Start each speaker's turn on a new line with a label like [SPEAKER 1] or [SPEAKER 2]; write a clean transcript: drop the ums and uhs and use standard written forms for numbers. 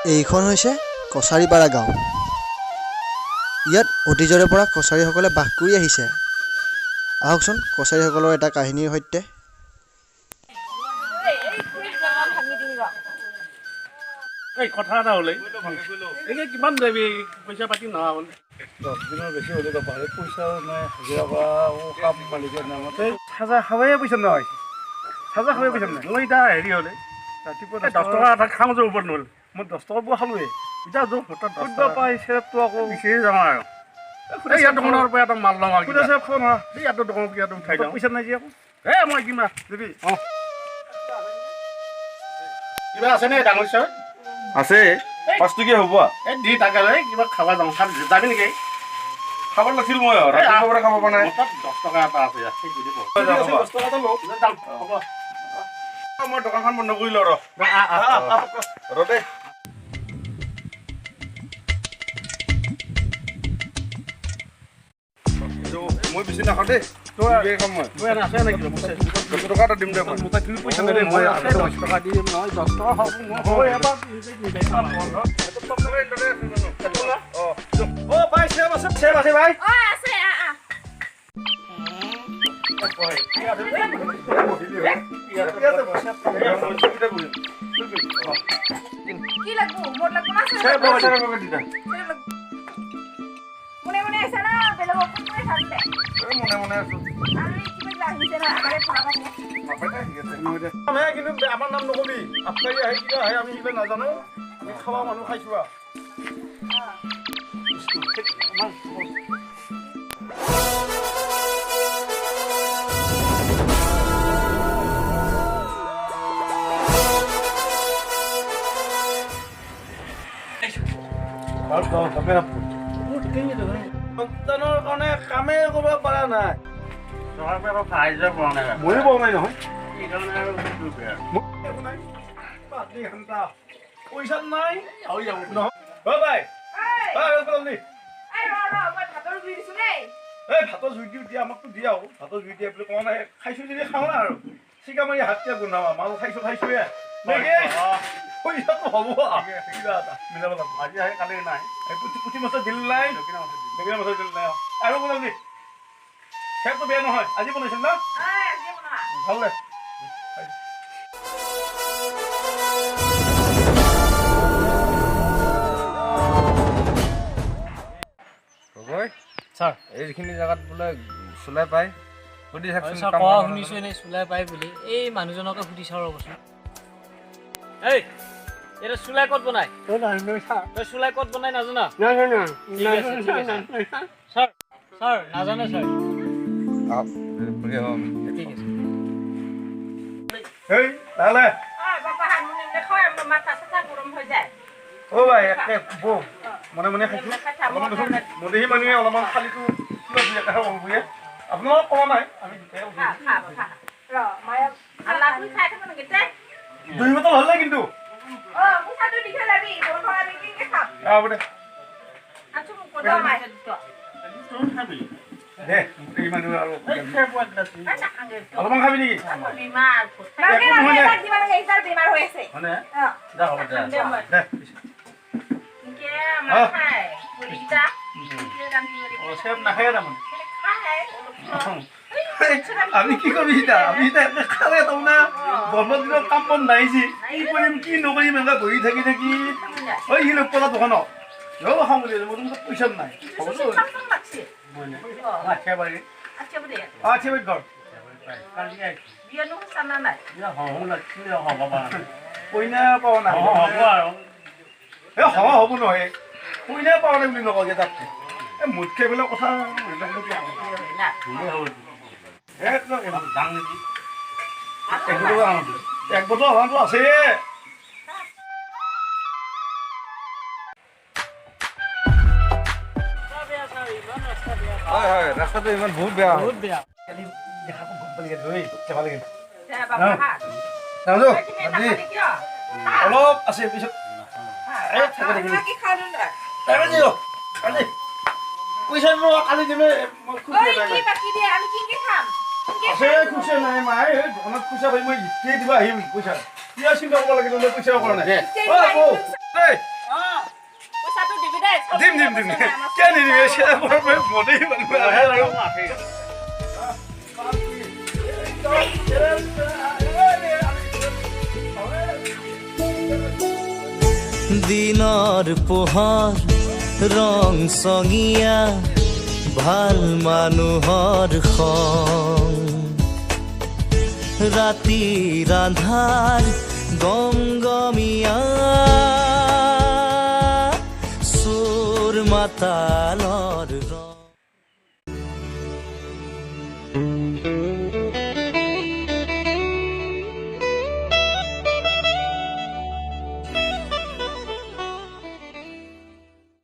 [SPEAKER 1] এইখন হৈছে কছাৰীপাৰা গাঁও। ইয়াত অতীজৰে পৰা কছাৰীসকলে বাস কৰি আহিছে। আহকচোন কছাৰীসকলৰ এটা কাহিনীৰ সৈতে।
[SPEAKER 2] কথা এটা হ'লে এনে কিমান যাবি পইচা পাতি নহা হ'ল 10 দিনৰ বেছি হ'লে পাৰে পইচাও নাই হাজিৰা কৰাও কাম মালিকৰ নামতে সাজা খাবয়ে পইচা নহয় সাজা খাবয়ে পইচা নাই মই এতিয়া হেৰি হ'লে ৰাতিপুৱা 10 টকা এটা খাওঁ যে ওপৰত নহ'ল মই 10 টকা পোৱা খালোৱে এতিয়া য'ত হঠাৎ 10 টকা পাইছে তো আকৌ বিচাৰি যাম আৰু ইয়াত দোকানৰ পৰা এটা মাল লওঁ আৰু কিবা আছে খাওঁ না ইয়াত দোকানৰ পৰা ইয়াত উঠাই দিওঁ পইচা নাই যে আকৌ মই কিমান দিবি কিবা আছে নে ডাঙৰ ছাৰ
[SPEAKER 3] আছে পাঁচটো কি হ'ব
[SPEAKER 2] এই দি তাকে কিবা খাবা যাওঁ যাবি নেকি
[SPEAKER 3] খাব লাগিছিল মই ৰাতিপুৱাৰ পৰা খাব পৰা নাই
[SPEAKER 2] 10 টকা এটা আছে মই দোকানখন বন্ধ কৰি লওঁ
[SPEAKER 3] ৰ দে মই বেছি নাখাওঁ দেই খাম মই
[SPEAKER 2] আছে নেকি
[SPEAKER 3] 10 টকা এটা দিম দে মই
[SPEAKER 2] পইচা নিদিম মই 10 টকা দি দিম নহয় 10 টকা হ'ব মই এবাৰ ভাই চেব আছে ভাই
[SPEAKER 4] আছে কি লাগবো মোর লাগবো না মনে মনে আছে না বেলে বকু করে থাকলে
[SPEAKER 3] মনে মনে আছো
[SPEAKER 4] আমি কি লাগিছে না আরে পড়াবা
[SPEAKER 2] আমি কিন্তু আমার নাম নকবি আপনাই আহি কি আহে আমি ইলে নাজানো আমি খাওয়া মানুহ খাইছো সন্তানৰ কাৰণে কামে কৰিব পৰা নাই ময়ো পোৱা নাই নহয় পইচা নাই ভাতৰ জুই দিও দিয়া আমাকতো দিয়া ভাতৰ জুই দিয়া বুলি কোৱা নাই খাইছো যদি খাওঁ না আৰু চিকা মাৰি হাতীয়া গুণাবা মাল খাইছোৱে পইচাটো হ'ব কিবা এটা মিলাব লাগিব আজি আহে কালি নাই পুঠি মাছৰ দিল নাই বেঙেনা মাছৰ দিল নাই আৰু বনালি খেৰটো বেয়া নহয় আজি বনাইছিল ন ভাল দে
[SPEAKER 3] ছাৰ এইখিনি জেগাত বোলে চুলাই পায় সুধি
[SPEAKER 5] শুনিছো এনেই চুলাই পাই বুলি এই মানুহজনকে সুধি চাওঁ ৰ'বচোন এই এটা চুলাই ক'ত বনাই তই চুলাই ক'ত বনাই নাজানা ছাৰ ছাৰ নাজানে ছাৰ ঠিক আছে
[SPEAKER 2] এই তাহলে
[SPEAKER 4] বাবা হারমোনিয়াম দেখো আমার মাথা সাথা গরম হয়ে যায়
[SPEAKER 2] ও ভাই একে বৌ মনে মনে খাইছো মদেহী মানুহে অলপমান খালিটো কিবা দুই একাষাৰ কম বুয়ে আপোনালোকক কোৱা নাই আমি
[SPEAKER 4] র মায়া আল্লাহ তুই খাই থাকো নাকি তে
[SPEAKER 2] 2 বটল হল কিন্তু
[SPEAKER 4] মুখা তুই দিখে যাবি বল আমি কি খাম
[SPEAKER 2] দে
[SPEAKER 4] আচ্ছা মুখ দাও মাই তো
[SPEAKER 2] দে মদেহী মানুহ আৰু অলপমান খাবি নেকি
[SPEAKER 4] বিমার লাগে না দিবা লাগে এইবার বিমার হয়েছে
[SPEAKER 2] মানে যা হ'ব দে
[SPEAKER 4] কে আমার খায় পুলিটা
[SPEAKER 2] সেব নাখায় তাৰমানে
[SPEAKER 4] খায়
[SPEAKER 2] আমি কি কৰিম এতিয়া আমি এতিয়া খালে তাৰমানে গৰমৰ দিনত কাম বন নাই যি কি কৰিম কি নকৰিম এনেকৈ বহি থাকি ঐ সি লোক পলা দোকানত খাওঁ বুলি মোৰ পইচা নাই আচ্ছা ঘৰ কইনা পাব নাই এই হ'ব নহয় কইনা পাব নাই বুলি নকওঁ তাত এই মুঠকে বোলে কথা এক বছৰ হোৱাটো আছে
[SPEAKER 3] হয় হয় ৰাস্তাটো ইমান বহুত বেয়া
[SPEAKER 5] বহুত বেয়া
[SPEAKER 2] অলপ আছে পিছত পইচা কালি দিলে আছে খুচে নাই মাই দোকানত পইচা পাই মই ইতিয়াই দিব আহিম পইচা কিয় চিন্তা কৰিব লাগে পইচা কৰা নাই
[SPEAKER 4] দেই
[SPEAKER 2] দিম কিয় নিদিবি মনেই
[SPEAKER 6] দিনৰ পোহৰ ৰং চঙীয়া ভাল মানুহৰ সং ৰাতিৰ আন্ধাৰ গমগমীয়া চোৰ মাতালৰ ৰং